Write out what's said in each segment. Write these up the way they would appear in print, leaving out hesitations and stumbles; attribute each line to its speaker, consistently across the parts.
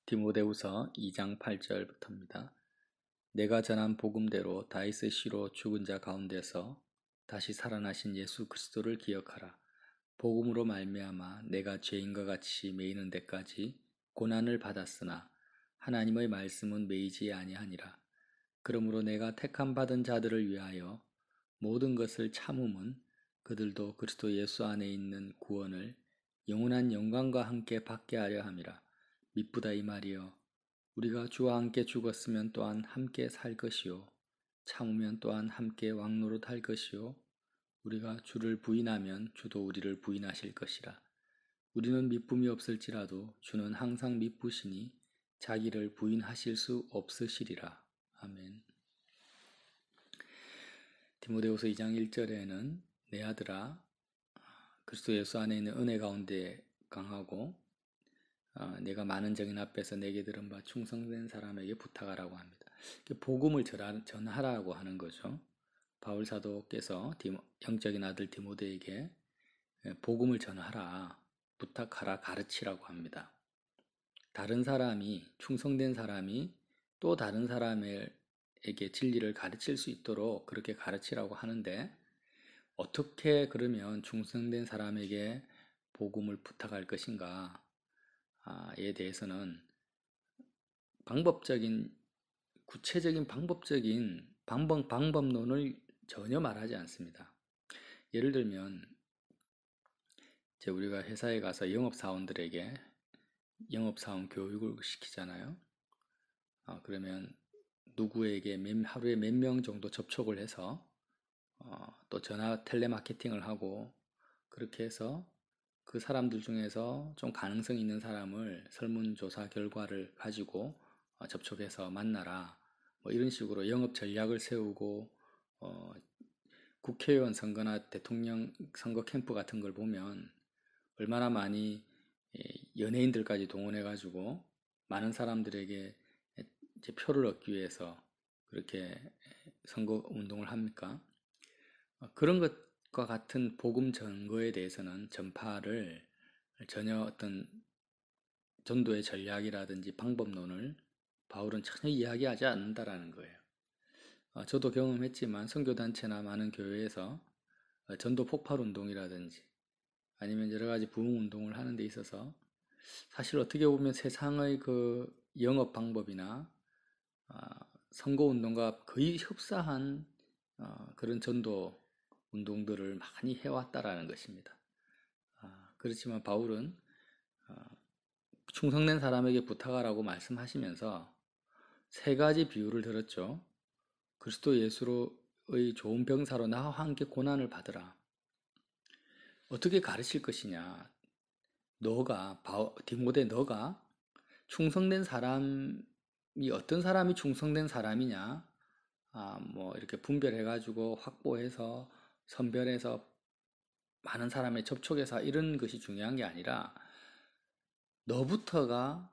Speaker 1: 디모데후서 2장 8절부터입니다. 내가 전한 복음대로 다윗의 씨로 죽은 자 가운데서 다시 살아나신 예수 그리스도를 기억하라. 복음으로 말미암아 내가 죄인과 같이 매이는 데까지 고난을 받았으나 하나님의 말씀은 매이지 아니하니라. 그러므로 내가 택함 받은 자들을 위하여 모든 것을 참음은 그들도 그리스도 예수 안에 있는 구원을 영원한 영광과 함께 받게 하려 함이라. 미쁘다 이 말이여. 우리가 주와 함께 죽었으면 또한 함께 살 것이요 참으면 또한 함께 왕노릇할 것이요 우리가 주를 부인하면 주도 우리를 부인하실 것이라. 우리는 미쁨이 없을지라도 주는 항상 미쁘시니 자기를 부인하실 수 없으시리라. 아멘. 디모데후서 2장 1절에는 내 아들아 그리스도 예수 안에 있는 은혜 가운데 강하고 내가 많은 정인 앞에서 내게 들은 바 충성된 사람에게 부탁하라고 합니다. 복음을 전하라고 하는 거죠. 바울 사도께서 영적인 아들 디모데에게 복음을 전하라, 부탁하라, 가르치라고 합니다. 다른 사람이, 충성된 사람이 또 다른 사람에게 진리를 가르칠 수 있도록 그렇게 가르치라고 하는데, 어떻게 그러면 충성된 사람에게 복음을 부탁할 것인가? 에 대해서는 구체적인 방법적인 방법론을 전혀 말하지 않습니다. 예를 들면 우리가 회사에 가서 영업사원들에게 영업사원 교육을 시키잖아요. 그러면 누구에게 하루에 몇 명 정도 접촉을 해서 또 전화 텔레마케팅을 하고 그렇게 해서 그 사람들 중에서 좀 가능성 있는 사람을 설문조사 결과를 가지고 접촉해서 만나라. 뭐 이런 식으로 영업 전략을 세우고 국회의원 선거나 대통령 선거 캠프 같은 걸 보면 얼마나 많이 연예인들까지 동원해가지고 많은 사람들에게 이제 표를 얻기 위해서 그렇게 선거 운동을 합니까? 그런 것과 같은 복음 전거에 대해서는 전파를 전혀 어떤 전도의 전략이라든지 방법론을 바울은 전혀 이야기하지 않는다라는 거예요. 저도 경험했지만 선교단체나 많은 교회에서 전도 폭발 운동이라든지 아니면 여러 가지 부흥 운동을 하는 데 있어서 사실 어떻게 보면 세상의 그 영업 방법이나 선거 운동과 거의 흡사한 그런 전도 운동들을 많이 해왔다라는 것입니다. 그렇지만 바울은 충성된 사람에게 부탁하라고 말씀하시면서 세 가지 비유를 들었죠. 그리스도 예수로의 좋은 병사로 나와 함께 고난을 받으라. 어떻게 가르칠 것이냐? 디모데 너가 충성된 사람이 어떤 사람이 충성된 사람이냐? 뭐 이렇게 분별해가지고 확보해서 선별해서 많은 사람의 접촉해서 이런 것이 중요한 게 아니라 너부터가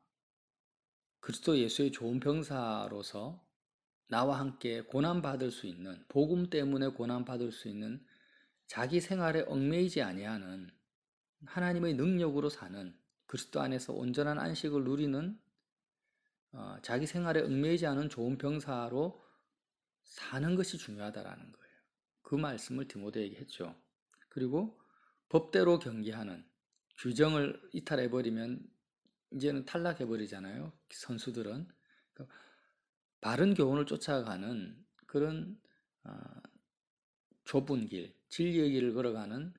Speaker 1: 그리스도 예수의 좋은 병사로서 나와 함께 고난받을 수 있는, 복음 때문에 고난받을 수 있는 자기 생활에 얽매이지 아니하는 하나님의 능력으로 사는 그리스도 안에서 온전한 안식을 누리는 자기 생활에 얽매이지 않은 좋은 병사로 사는 것이 중요하다라는 거예요. 그 말씀을 디모데에게 했죠. 그리고 법대로 경기하는, 규정을 이탈해버리면 이제는 탈락해버리잖아요. 선수들은. 바른 교훈을 쫓아가는 그런 좁은 길, 진리의 길을 걸어가는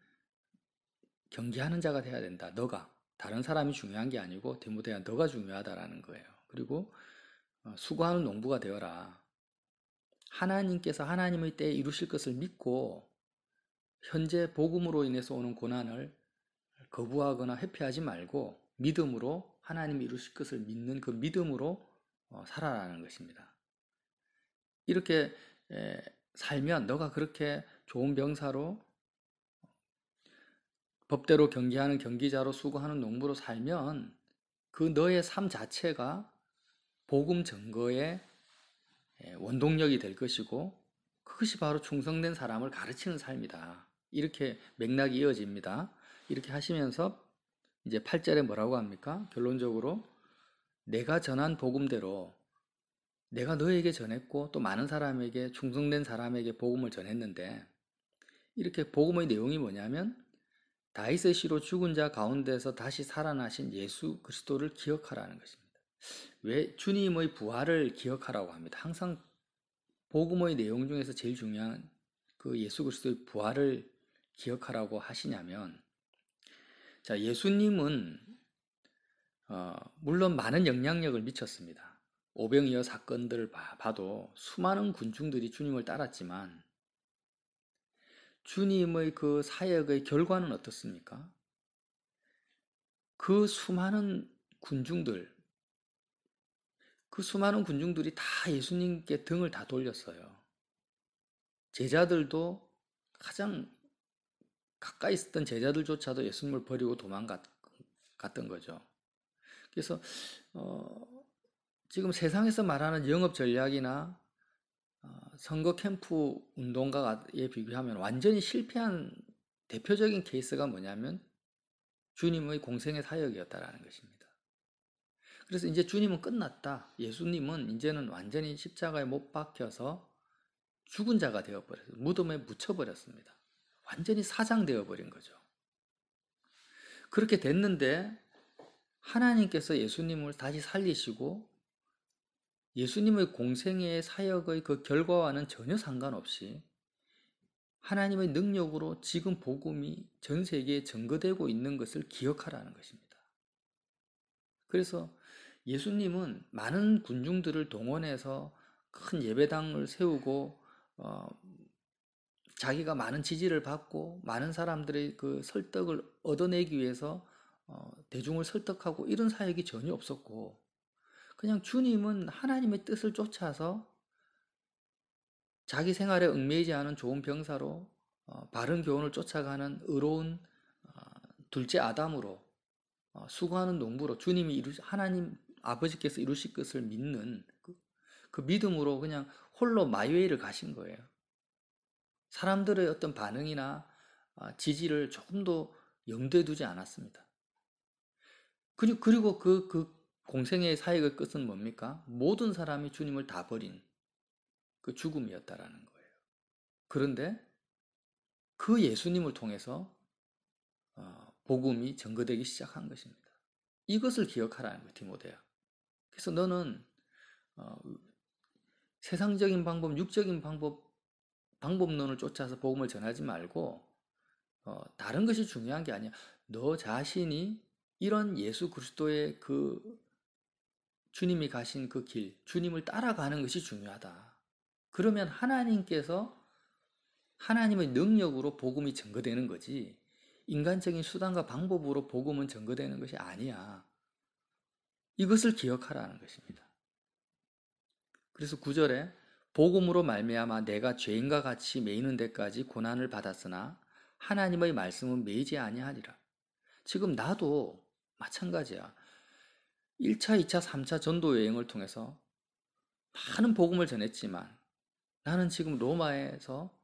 Speaker 1: 경기하는 자가 돼야 된다. 너가. 다른 사람이 중요한 게 아니고 디모데야 너가 중요하다라는 거예요. 그리고 수고하는 농부가 되어라. 하나님께서 하나님의 때에 이루실 것을 믿고 현재 복음으로 인해서 오는 고난을 거부하거나 회피하지 말고 믿음으로 하나님이 이루실 것을 믿는 그 믿음으로 살아라는 것입니다. 이렇게 살면 너가 그렇게 좋은 병사로 법대로 경기하는 경기자로 수고하는 농부로 살면 그 너의 삶 자체가 복음 전거의 원동력이 될 것이고 그것이 바로 충성된 사람을 가르치는 삶이다. 이렇게 맥락이 이어집니다. 이렇게 하시면서 이제 8절에 뭐라고 합니까? 결론적으로 내가 전한 복음대로 내가 너에게 전했고 또 많은 사람에게 충성된 사람에게 복음을 전했는데 이렇게 복음의 내용이 뭐냐면 다윗의 씨로 죽은 자 가운데서 다시 살아나신 예수 그리스도를 기억하라는 것입니다. 왜 주님의 부활을 기억하라고 합니다. 항상 복음의 내용 중에서 제일 중요한 그 예수 그리스도의 부활을 기억하라고 하시냐면 자, 예수님은 물론 많은 영향력을 미쳤습니다. 오병이어 사건들을 봐도 수많은 군중들이 주님을 따랐지만 주님의 그 사역의 결과는 어떻습니까? 그 수많은 군중들, 그 수많은 군중들이 다 예수님께 등을 다 돌렸어요. 제자들도 가장 가까이 있었던 제자들조차도 예수님을 버리고 도망갔던 거죠. 그래서 지금 세상에서 말하는 영업 전략이나 선거 캠프 운동가에 비교하면 완전히 실패한 대표적인 케이스가 뭐냐면 주님의 공생의 사역이었다라는 것입니다. 그래서 이제 주님은 끝났다. 예수님은 이제는 완전히 십자가에 못 박혀서 죽은 자가 되어버렸어요. 무덤에 묻혀버렸습니다. 완전히 사장되어 버린 거죠. 그렇게 됐는데 하나님께서 예수님을 다시 살리시고 예수님의 공생애의 사역의 그 결과와는 전혀 상관없이 하나님의 능력으로 지금 복음이 전 세계에 전거되고 있는 것을 기억하라는 것입니다. 그래서 예수님은 많은 군중들을 동원해서 큰 예배당을 세우고 자기가 많은 지지를 받고 많은 사람들의 그 설득을 얻어내기 위해서 대중을 설득하고 이런 사역이 전혀 없었고 그냥 주님은 하나님의 뜻을 쫓아서 자기 생활에 얽매이지 않은 좋은 병사로 바른 교훈을 쫓아가는 의로운 둘째 아담으로 수고하는 농부로 주님이 하나님 아버지께서 이루실 것을 믿는 그 믿음으로 그냥 홀로 마이웨이를 가신 거예요. 사람들의 어떤 반응이나 지지를 조금도 염두에 두지 않았습니다. 그리고 그 공생애의 사역의 끝은 뭡니까? 모든 사람이 주님을 다 버린 그 죽음이었다라는 거예요. 그런데 그 예수님을 통해서 복음이 전거되기 시작한 것입니다. 이것을 기억하라는 거예요, 디모데야. 그래서 너는 세상적인 방법, 육적인 방법론을 쫓아서 복음을 전하지 말고 다른 것이 중요한 게 아니야. 너 자신이 이런 예수 그리스도의 그 주님이 가신 그 길, 주님을 따라가는 것이 중요하다. 그러면 하나님께서 하나님의 능력으로 복음이 전거되는 거지 인간적인 수단과 방법으로 복음은 전거되는 것이 아니야. 이것을 기억하라는 것입니다. 그래서 9절에 복음으로 말미암아 내가 죄인과 같이 매이는 데까지 고난을 받았으나 하나님의 말씀은 매이지 아니하리라. 지금 나도 마찬가지야. 1차, 2차, 3차 전도 여행을 통해서 많은 복음을 전했지만 나는 지금 로마에서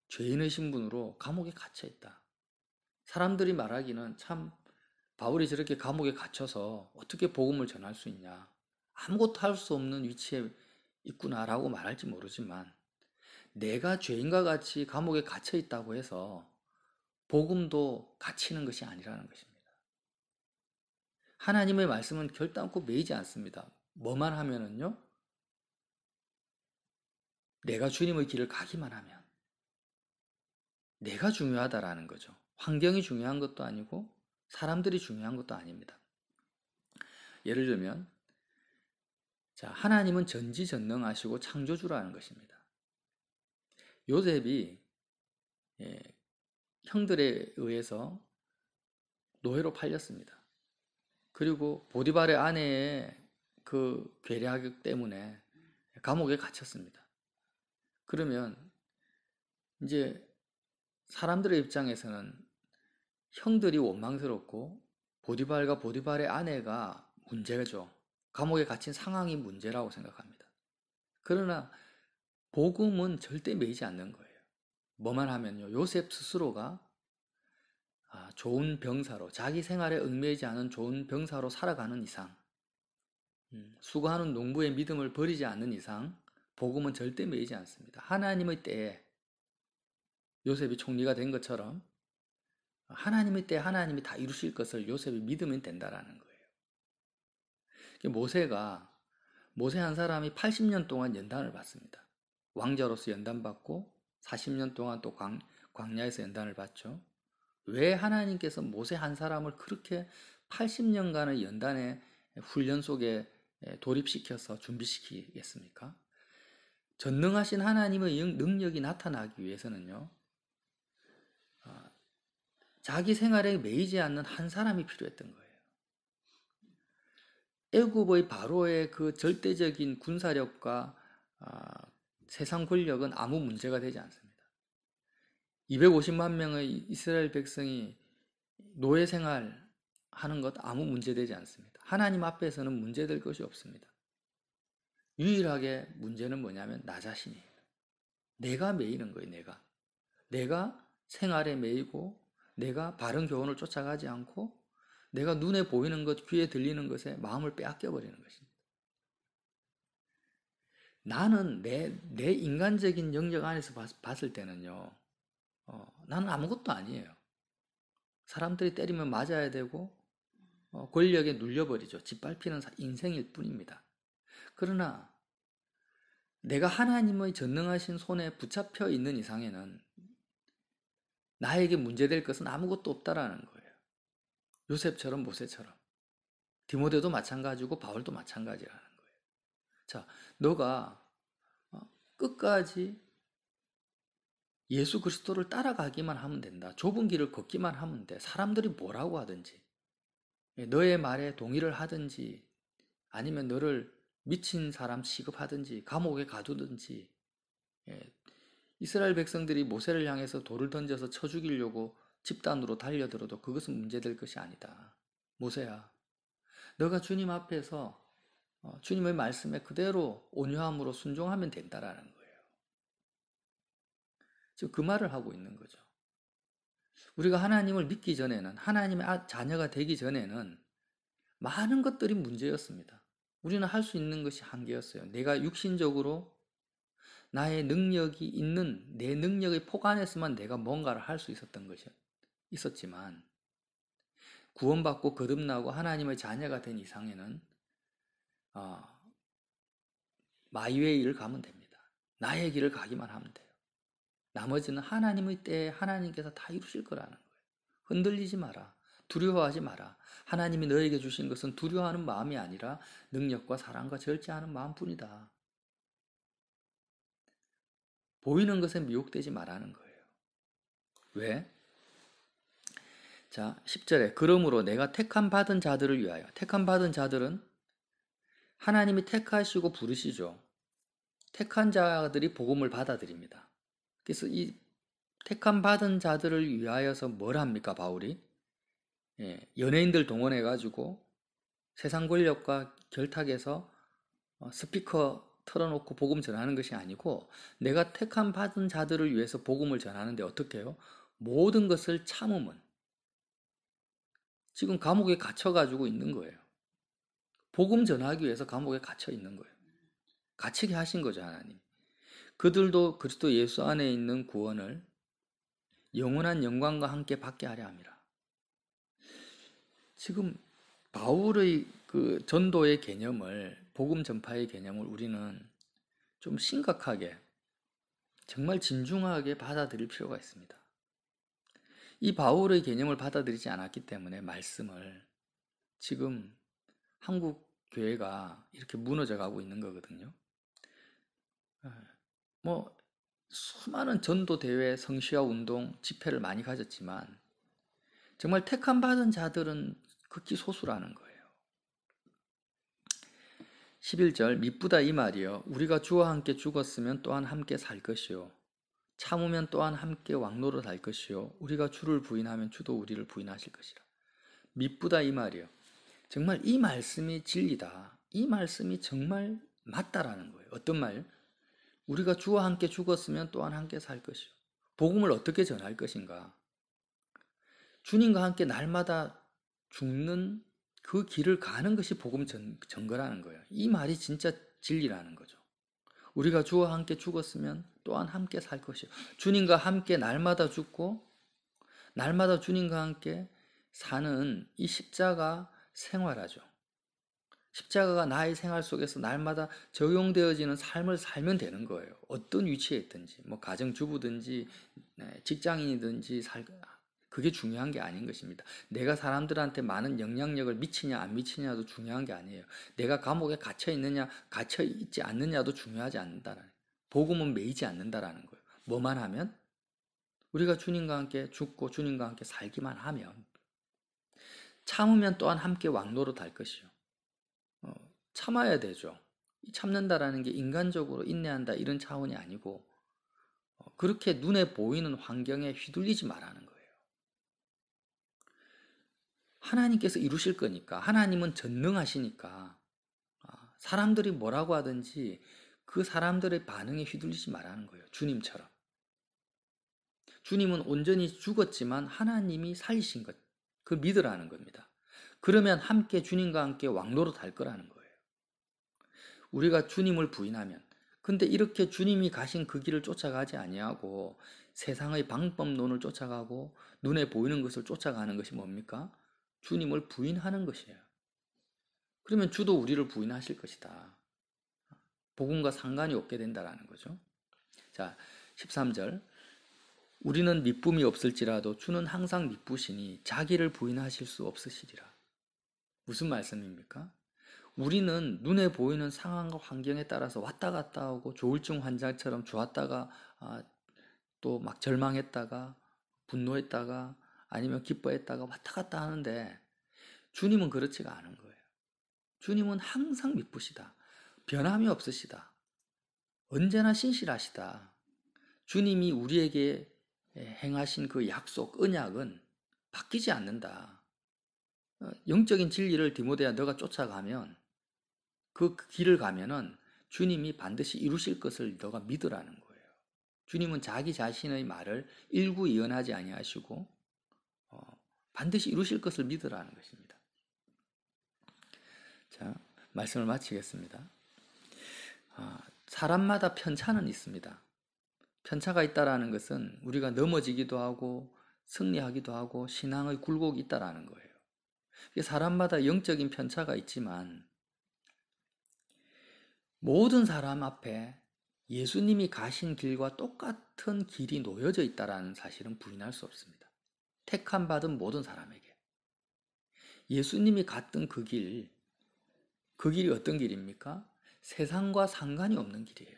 Speaker 1: 죄인의 신분으로 감옥에 갇혀 있다. 사람들이 말하기는 참 바울이 저렇게 감옥에 갇혀서 어떻게 복음을 전할 수 있냐. 아무것도 할 수 없는 위치에 있구나라고 말할지 모르지만 내가 죄인과 같이 감옥에 갇혀 있다고 해서 복음도 갇히는 것이 아니라는 것입니다. 하나님의 말씀은 결단코 매이지 않습니다. 뭐만 하면은요. 내가 주님의 길을 가기만 하면 내가 중요하다라는 거죠. 환경이 중요한 것도 아니고 사람들이 중요한 것도 아닙니다. 예를 들면 자, 하나님은 전지전능하시고 창조주라는 것입니다. 요셉이 형들에 의해서 노예로 팔렸습니다. 그리고 보디발의 아내의 그 괴뢰학 때문에 감옥에 갇혔습니다. 그러면 이제 사람들의 입장에서는 형들이 원망스럽고 보디발과 보디발의 아내가 문제죠. 감옥에 갇힌 상황이 문제라고 생각합니다. 그러나 복음은 절대 매이지 않는 거예요. 뭐만 하면요. 요셉 스스로가 좋은 병사로 자기 생활에 얽매이지 않은 좋은 병사로 살아가는 이상 수고하는 농부의 믿음을 버리지 않는 이상 복음은 절대 매이지 않습니다. 하나님의 때에 요셉이 총리가 된 것처럼 하나님의 때에 하나님이 다 이루실 것을 요셉이 믿으면 된다라는 거예요. 모세 한 사람이 80년 동안 연단을 받습니다. 왕자로서 연단받고 40년 동안 또 광야에서 연단을 받죠. 왜 하나님께서 모세 한 사람을 그렇게 80년간의 연단의 훈련 속에 돌입시켜서 준비시키겠습니까? 전능하신 하나님의 능력이 나타나기 위해서는요, 자기 생활에 매이지 않는 한 사람이 필요했던 거예요. 애굽의 바로의 그 절대적인 군사력과 세상 권력은 아무 문제가 되지 않습니다. 250만 명의 이스라엘 백성이 노예 생활하는 것 아무 문제되지 않습니다. 하나님 앞에서는 문제될 것이 없습니다. 유일하게 문제는 뭐냐면 나 자신이에요. 내가 매이는 거예요. 내가 생활에 매이고 내가 바른 교훈을 쫓아가지 않고 내가 눈에 보이는 것, 귀에 들리는 것에 마음을 빼앗겨 버리는 것입니다. 나는 내 인간적인 영역 안에서 봤을 때는요, 나는 아무것도 아니에요. 사람들이 때리면 맞아야 되고 권력에 눌려버리죠. 짓밟히는 인생일 뿐입니다. 그러나 내가 하나님의 전능하신 손에 붙잡혀 있는 이상에는 나에게 문제될 것은 아무것도 없다라는 거예요. 요셉처럼 모세처럼. 디모데도 마찬가지고 바울도 마찬가지라는 거예요. 자, 너가 끝까지 예수 그리스도를 따라가기만 하면 된다. 좁은 길을 걷기만 하면 돼. 사람들이 뭐라고 하든지, 너의 말에 동의를 하든지, 아니면 너를 미친 사람 취급하든지, 감옥에 가두든지, 이스라엘 백성들이 모세를 향해서 돌을 던져서 쳐 죽이려고 집단으로 달려들어도 그것은 문제될 것이 아니다. 모세야, 너가 주님 앞에서 주님의 말씀에 그대로 온유함으로 순종하면 된다라는 거예요. 지금 그 말을 하고 있는 거죠. 우리가 하나님을 믿기 전에는, 하나님의 자녀가 되기 전에는 많은 것들이 문제였습니다. 우리는 할 수 있는 것이 한계였어요. 내가 육신적으로 나의 능력이 있는 내 능력의 폭 안에서만 내가 뭔가를 할 수 있었던 것이 있었지만, 구원받고 거듭나고 하나님의 자녀가 된 이상에는 마이웨이 길을 가면 됩니다. 나의 길을 가기만 하면 돼요. 나머지는 하나님의 때에 하나님께서 다 이루실 거라는 거예요. 흔들리지 마라. 두려워하지 마라. 하나님이 너에게 주신 것은 두려워하는 마음이 아니라 능력과 사랑과 절제하는 마음뿐이다. 보이는 것에 미혹되지 말라는 거예요. 왜? 자, 10절에 그러므로 내가 택함 받은 자들을 위하여. 택함 받은 자들은 하나님이 택하시고 부르시죠. 택한 자들이 복음을 받아들입니다. 그래서 이 택함 받은 자들을 위하여서 뭘 합니까, 바울이? 연예인들 동원해가지고 세상 권력과 결탁해서 스피커 틀어놓고 복음 전하는 것이 아니고, 내가 택함 받은 자들을 위해서 복음을 전하는데 어떻게 해요? 모든 것을 참으면. 지금 감옥에 갇혀가지고 있는 거예요. 복음 전하기 위해서 감옥에 갇혀 있는 거예요. 갇히게 하신 거죠, 하나님. 그들도 그리스도 예수 안에 있는 구원을 영원한 영광과 함께 받게 하려 함이라. 지금 바울의 그 전도의 개념을, 복음 전파의 개념을 우리는 좀 심각하게, 정말 진중하게 받아들일 필요가 있습니다. 이 바울의 개념을 받아들이지 않았기 때문에 말씀을 지금 한국 교회가 이렇게 무너져 가고 있는 거거든요. 뭐 수많은 전도 대회, 성시화 운동, 집회를 많이 가졌지만 정말 택함 받은 자들은 극히 소수라는 거예요. 11절 미쁘다 이 말이요 우리가 주와 함께 죽었으면 또한 함께 살 것이요 참으면 또한 함께 왕노릇 할 것이요 우리가 주를 부인하면 주도 우리를 부인하실 것이라. 미쁘다 이 말이요. 정말 이 말씀이 진리다. 이 말씀이 정말 맞다라는 거예요. 어떤 말? 우리가 주와 함께 죽었으면 또한 함께 살 것이요. 복음을 어떻게 전할 것인가? 주님과 함께 날마다 죽는 그 길을 가는 것이 복음 전거라는 거예요. 이 말이 진짜 진리라는 거죠. 우리가 주와 함께 죽었으면 또한 함께 살 것이요. 주님과 함께 날마다 죽고 날마다 주님과 함께 사는 이 십자가 생활하죠. 십자가가 나의 생활 속에서 날마다 적용되어지는 삶을 살면 되는 거예요. 어떤 위치에 있든지, 뭐 가정주부든지 직장인이든지 그게 중요한 게 아닌 것입니다. 내가 사람들한테 많은 영향력을 미치냐 안 미치냐도 중요한 게 아니에요. 내가 감옥에 갇혀 있느냐 갇혀 있지 않느냐도 중요하지 않는다라는 거예요. 복음은 매이지 않는다라는 거예요. 뭐만 하면 우리가 주님과 함께 죽고 주님과 함께 살기만 하면 참으면 또한 함께 왕노릇 할 것이요. 참아야 되죠. 참는다라는 게 인간적으로 인내한다 이런 차원이 아니고 그렇게 눈에 보이는 환경에 휘둘리지 말라는 거예요. 하나님께서 이루실 거니까 하나님은 전능하시니까 사람들이 뭐라고 하든지 그 사람들의 반응에 휘둘리지 말라는 거예요. 주님처럼. 주님은 온전히 죽었지만 하나님이 살리신 것, 그걸 믿으라는 겁니다. 그러면 함께 주님과 함께 왕노릇 할 거라는 거예요. 우리가 주님을 부인하면 근데 이렇게 주님이 가신 그 길을 쫓아가지 아니하고 세상의 방법론을 쫓아가고 눈에 보이는 것을 쫓아가는 것이 뭡니까? 주님을 부인하는 것이에요. 그러면 주도 우리를 부인하실 것이다. 복음과 상관이 없게 된다라는 거죠. 자, 13절. 우리는 미쁨이 없을지라도 주는 항상 미쁘시니 자기를 부인하실 수 없으시리라. 무슨 말씀입니까? 우리는 눈에 보이는 상황과 환경에 따라서 왔다 갔다 하고 조울증 환자처럼 좋았다가 또 막 절망했다가 분노했다가 아니면 기뻐했다가 왔다 갔다 하는데 주님은 그렇지가 않은 거예요. 주님은 항상 미쁘시다. 변함이 없으시다. 언제나 신실하시다. 주님이 우리에게 행하신 그 약속, 언약은 바뀌지 않는다. 영적인 진리를 디모데야 너가 쫓아가면 그 길을 가면은 주님이 반드시 이루실 것을 너가 믿으라는 거예요. 주님은 자기 자신의 말을 일구이언하지 아니하시고 반드시 이루실 것을 믿으라는 것입니다. 자, 말씀을 마치겠습니다. 사람마다 편차는 있습니다. 편차가 있다라는 것은 우리가 넘어지기도 하고 승리하기도 하고 신앙의 굴곡이 있다라는 거예요. 사람마다 영적인 편차가 있지만 모든 사람 앞에 예수님이 가신 길과 똑같은 길이 놓여져 있다는 사실은 부인할 수 없습니다. 택함 받은 모든 사람에게. 예수님이 갔던 그 길이 어떤 길입니까? 세상과 상관이 없는 길이에요.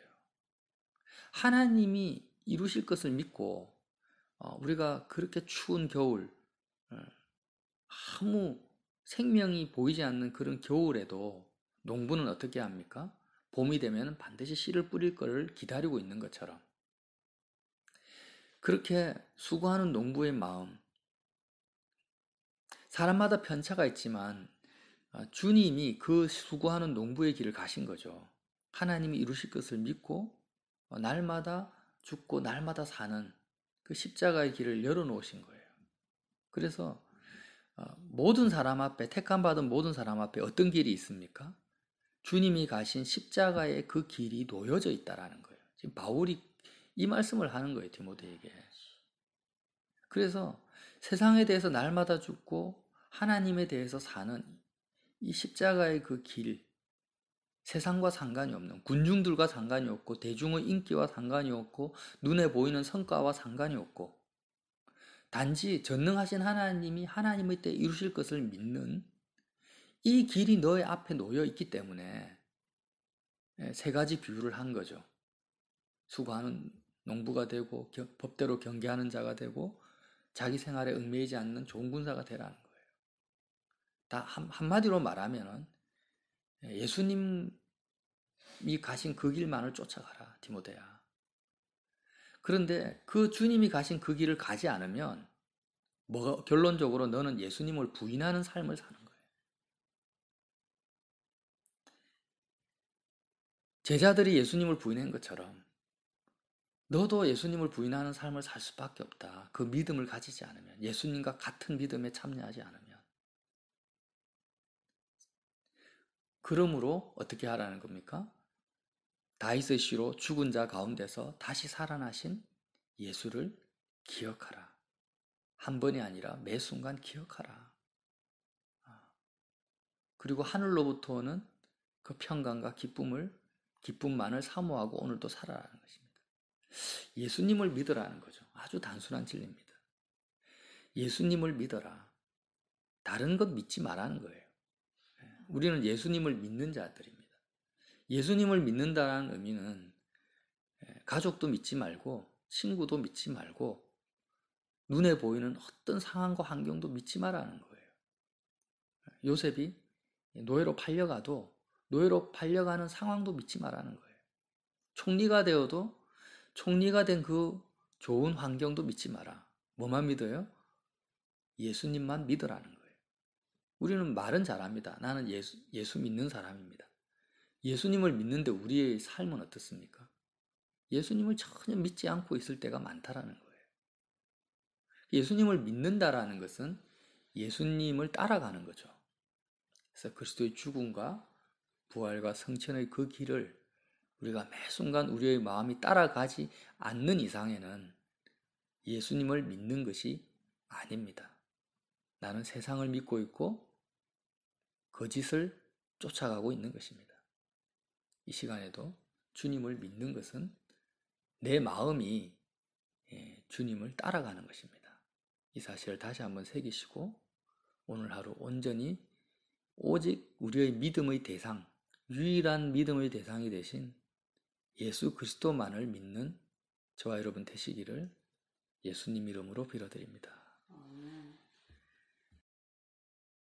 Speaker 1: 하나님이 이루실 것을 믿고 우리가 그렇게 추운 겨울, 아무 생명이 보이지 않는 그런 겨울에도 농부는 어떻게 합니까? 봄이 되면 반드시 씨를 뿌릴 것을 기다리고 있는 것처럼 그렇게 수고하는 농부의 마음, 사람마다 편차가 있지만 주님이 그 수고하는 농부의 길을 가신 거죠. 하나님이 이루실 것을 믿고 날마다 죽고 날마다 사는 그 십자가의 길을 열어놓으신 거예요. 그래서 모든 사람 앞에, 택함받은 모든 사람 앞에 어떤 길이 있습니까? 주님이 가신 십자가의 그 길이 놓여져 있다라는 거예요. 지금 바울이 이 말씀을 하는 거예요, 디모데에게. 그래서 세상에 대해서 날마다 죽고 하나님에 대해서 사는 이 십자가의 그 길, 세상과 상관이 없는, 군중들과 상관이 없고 대중의 인기와 상관이 없고 눈에 보이는 성과와 상관이 없고 단지 전능하신 하나님이 하나님의 때 이루실 것을 믿는 이 길이 너의 앞에 놓여 있기 때문에 세 가지 비유를 한 거죠. 수고하는 농부가 되고 법대로 경계하는 자가 되고 자기 생활에 얽매이지 않는 좋은 군사가 되라는 거예요. 다 한마디로 말하면 예수님이 가신 그 길만을 쫓아가라, 디모데야. 그런데 그 주님이 가신 그 길을 가지 않으면 결론적으로 너는 예수님을 부인하는 삶을 사는 거예요. 제자들이 예수님을 부인한 것처럼 너도 예수님을 부인하는 삶을 살 수밖에 없다. 그 믿음을 가지지 않으면, 예수님과 같은 믿음에 참여하지 않으면. 그러므로 어떻게 하라는 겁니까? 다윗의 시로 죽은 자 가운데서 다시 살아나신 예수를 기억하라. 한 번이 아니라 매 순간 기억하라. 그리고 하늘로부터 오는 그 평강과 기쁨만을 사모하고 오늘도 살아라는 것입니다. 예수님을 믿으라는 거죠. 아주 단순한 진리입니다. 예수님을 믿어라. 다른 것 믿지 말라는 거예요. 우리는 예수님을 믿는 자들입니다. 예수님을 믿는다는 의미는 가족도 믿지 말고 친구도 믿지 말고 눈에 보이는 어떤 상황과 환경도 믿지 말라는 거예요. 요셉이 노예로 팔려가도 노예로 팔려가는 상황도 믿지 말라는 거예요. 총리가 되어도 총리가 된 그 좋은 환경도 믿지 마라. 뭐만 믿어요? 예수님만 믿으라는 거예요. 우리는 말은 잘합니다. 나는 예수 믿는 사람입니다. 예수님을 믿는데 우리의 삶은 어떻습니까? 예수님을 전혀 믿지 않고 있을 때가 많다라는 거예요. 예수님을 믿는다라는 것은 예수님을 따라가는 거죠. 그래서 그리스도의 죽음과 부활과 성천의 그 길을 우리가 매 순간 우리의 마음이 따라가지 않는 이상에는 예수님을 믿는 것이 아닙니다. 나는 세상을 믿고 있고 거짓을 쫓아가고 있는 것입니다. 이 시간에도 주님을 믿는 것은 내 마음이 주님을 따라가는 것입니다. 이 사실을 다시 한번 새기시고 오늘 하루 온전히 오직 우리의 믿음의 대상, 유일한 믿음의 대상이 되신 예수 그리스도만을 믿는 저와 여러분 되시기를 예수님 이름으로 빌어드립니다.